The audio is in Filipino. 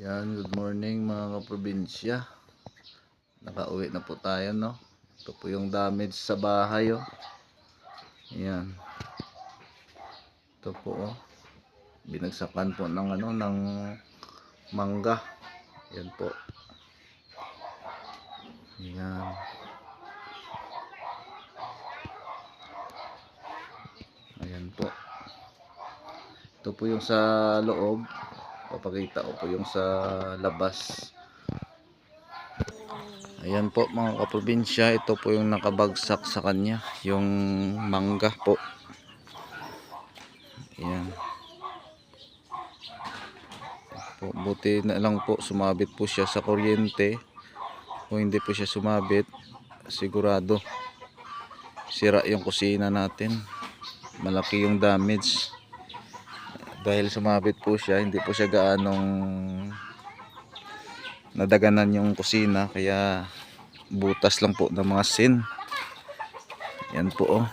Yan, good morning mga kaprobinsya. Nakauwi na po tayo, no? Ito po yung damage sa bahay, oh. Yan. Ito po, oh. Binagsakan po ng ng mangga. Yan po. Yan. Ayan po. Ito po yung sa loob. Papakita ko po yung sa labas. Ayan po mga kaprobinsya, ito po yung nakabagsak sa kanya, yung mangga po. Ayan po, buti na lang po sumabit po siya sa kuryente. Kung hindi po siya sumabit, sigurado sira yung kusina natin. Malaki yung damage. Dahil sumabit po siya, hindi po siya gaanong nadaganan yung kusina, kaya butas lang po ng mga sin. Yan po, oh.